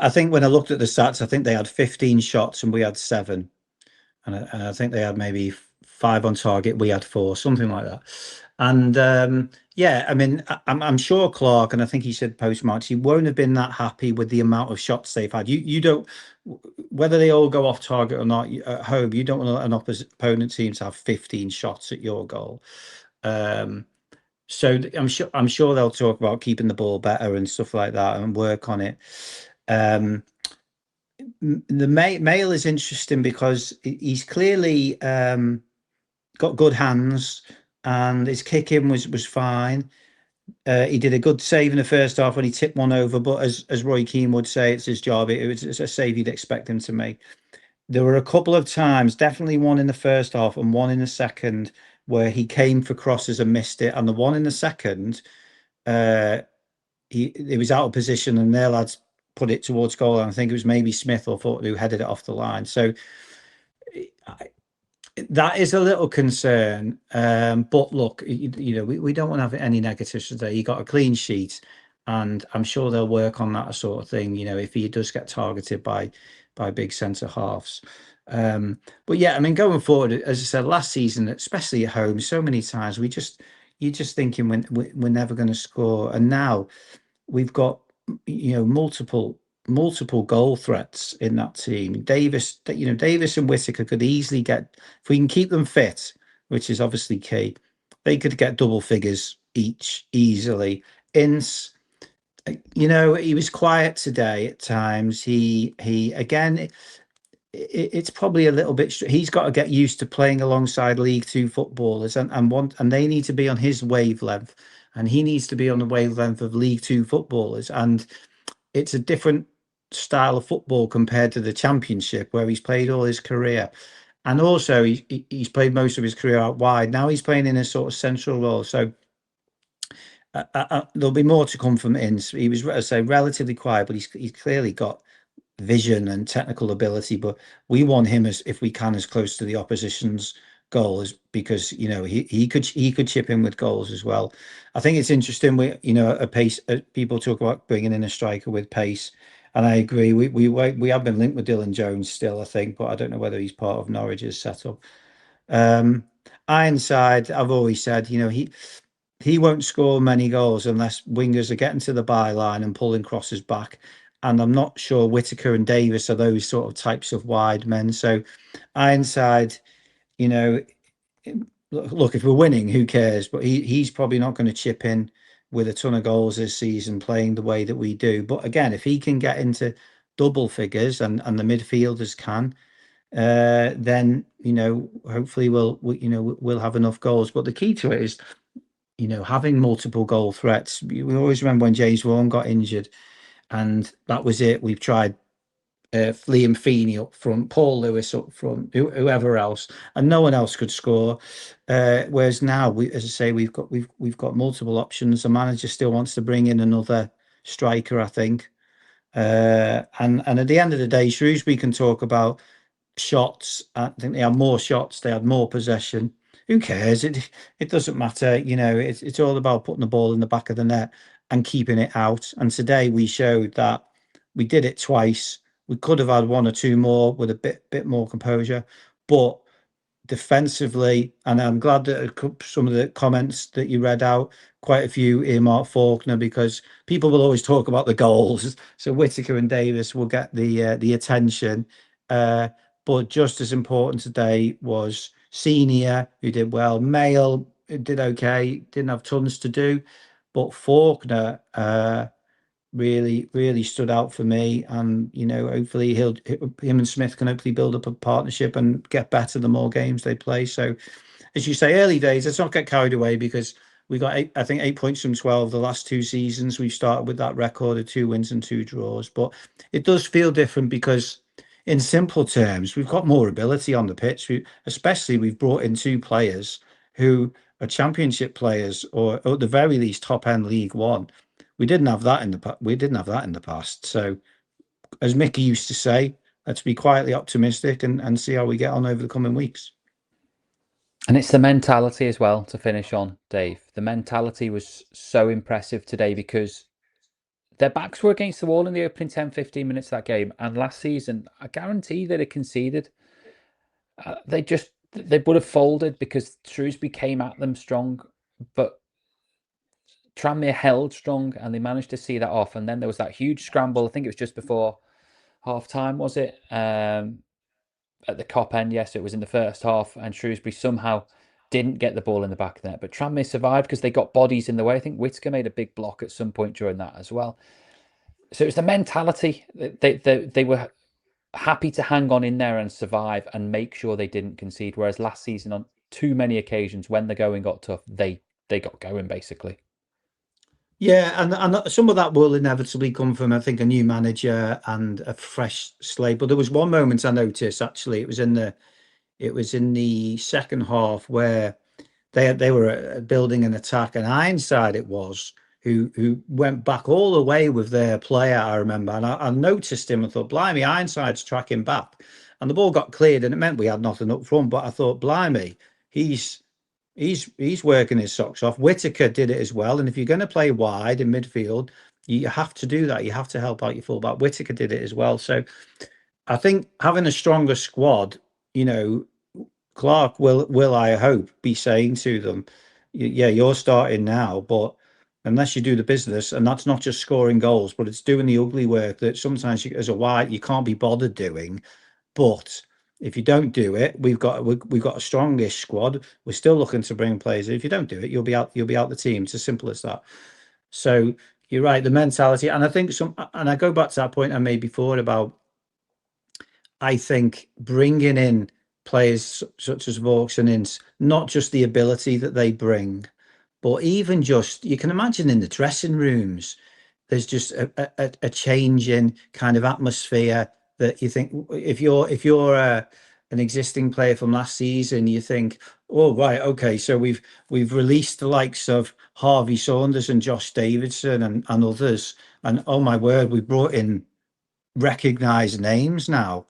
I think when I looked at the stats, I think they had 15 shots and we had 7. And I think they had maybe 5 on target. We had 4, something like that. And yeah, I mean, I'm sure Clark, and I think he said post match, he won't have been that happy with the amount of shots they've had. You don't, whether they all go off target or not at home, you don't want an opponent team to have 15 shots at your goal. So I'm sure they'll talk about keeping the ball better and stuff like that and work on it. Um, the Mail is interesting because he's clearly got good hands, and his kicking was fine. He did a good save in the first half when he tipped one over, but as Roy Keane would say, it's his job. It's a save you'd expect him to make. There were a couple of times, definitely one in the first half and one in the second, where he came for crosses and missed it. And the one in the second, uh, he was out of position, and their lads put it towards goal. And I think it was maybe Smith or Ford who headed it off the line. So that is a little concern. But look, we don't want to have any negatives today. He got a clean sheet, and I'm sure they'll work on that sort of thing. If he does get targeted by big centre halves. But yeah, I mean, going forward, as I said last season, especially at home, so many times you're just thinking we're never going to score, and now we've got multiple goal threats in that team. Davis and Whittaker could easily get, if we can keep them fit, which is obviously key, they could get double figures each easily. Ince, he was quiet today at times. He again, it's probably a little bit. He's got to get used to playing alongside League Two footballers, and they need to be on his wavelength, and he needs to be on the wavelength of League Two footballers. And it's a different style of football compared to the Championship, where he's played all his career, and also he's played most of his career out wide. Now he's playing in a sort of central role, so. There'll be more to come from Ince. He was, as I say, relatively quiet, but he's clearly got vision and technical ability, but we want him, as if we can, as close to the opposition's goals, because he could chip in with goals as well. I think it's interesting. A pace. People talk about bringing in a striker with pace, and I agree. We have been linked with Dylan Jones still, I think, but I don't know whether he's part of Norwich's setup. Um, Ironside, I've always said, he won't score many goals unless wingers are getting to the byline and pulling crosses back. And I'm not sure Whittaker and Davis are those sort of types of wide men. So Ironside, you know, look, if we're winning, who cares? But he's probably not going to chip in with a ton of goals this season, playing the way that we do. But again, if he can get into double figures, and the midfielders can, then hopefully we'll have enough goals. But the key to it is having multiple goal threats. We always remember when James Vaughan got injured, and that was it. We've tried Liam Feeney up front, Paul Lewis up front, whoever else, and no one else could score. Whereas now, as I say, we've got multiple options. The manager still wants to bring in another striker, I think. And at the end of the day, Shrewsbury can talk about shots. I think they had more shots, they had more possession. Who cares? It doesn't matter. It's all about putting the ball in the back of the net and keeping it out. And today we showed that we did it twice. We could have had one or two more with a bit more composure, but defensively, and I'm glad that some of the comments that you read out, quite a few earmark Faulkner, because people will always talk about the goals. So Whittaker and Davis will get the attention. But just as important today was Senior, who did well. Mail did okay, didn't have tons to do, but Faulkner really stood out for me. And hopefully him and Smith can hopefully build up a partnership and get better the more games they play. So, as you say, early days. Let's not get carried away, because we got I think 8 points from 12 the last 2 seasons. We've started with that record of 2 wins and 2 draws, but it does feel different because, in simple terms, we've got more ability on the pitch. Especially we've brought in 2 players who are championship players, or at the very least top end League One. We didn't have that in the past. So, as Mickey used to say, let's be quietly optimistic and see how we get on over the coming weeks. And it's the mentality as well, to finish on, Dave. The mentality was so impressive today, because their backs were against the wall in the opening 10, 15 minutes of that game. And last season, I guarantee they'd have conceded. They would have folded because Shrewsbury came at them strong, but Tranmere held strong and they managed to see that off. And then there was that huge scramble. I think it was just before half time, was it? At the Cop end, yes, it was in the first half, and Shrewsbury somehow didn't get the ball in the back of the net. But Tranmere survived because they got bodies in the way. I think Whitaker made a big block at some point during that as well. So it was the mentality. They were happy to hang on in there and survive and make sure they didn't concede. Whereas last season, on too many occasions, when the going got tough, they got going basically. Yeah, and some of that will inevitably come from, I think, a new manager and a fresh slate. But there was one moment I noticed actually. It was in the second half where they were building an attack, and Ironside it was who went back all the way with their player. I remember, and I noticed him. I thought, blimey, Ironside's tracking back, and the ball got cleared, and it meant we had nothing up front. But I thought, blimey, he's he's working his socks off. Whitaker did it as well, and if you're going to play wide in midfield, you have to do that. You have to help out your fullback. Whitaker did it as well. So I think having a stronger squad, you know, Clark will I hope be saying to them, yeah, you're starting now, but unless you do the business, and that's not just scoring goals, but it's doing the ugly work that sometimes you, as a wide, you can't be bothered doing. But if you don't do it, we've got a strongish squad. We're still looking to bring players in. If you don't do it, you'll be out the team. It's as simple as that. So you're right, the mentality, and I think and I go back to that point I made before about I think bringing in players such as Vaux and Ince, not just the ability that they bring, but even just you can imagine in the dressing rooms, there's just a change in kind of atmosphere that you think if you're an existing player from last season, you think, oh right, okay, so we've released the likes of Harvey Saunders and Josh Davidson and others, and oh my word, we brought in recognised names now.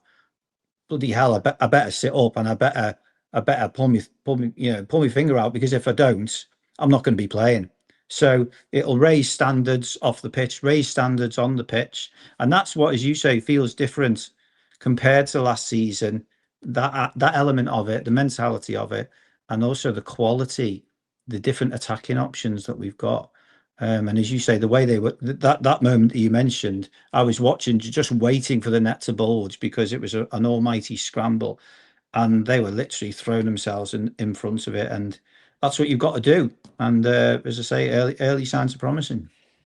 Bloody hell, I better sit up and I better pull my finger out, because if I don't, I'm not going to be playing. So it'll raise standards off the pitch, raise standards on the pitch, and that's what, as you say, feels different compared to last season. That element of it, the mentality of it, and also the quality, the different attacking options that we've got. And as you say, the way they were, that moment that you mentioned, I was watching, just waiting for the net to bulge, because it was an almighty scramble, and they were literally throwing themselves in front of it, and that's what you've got to do. And as I say, early signs are promising.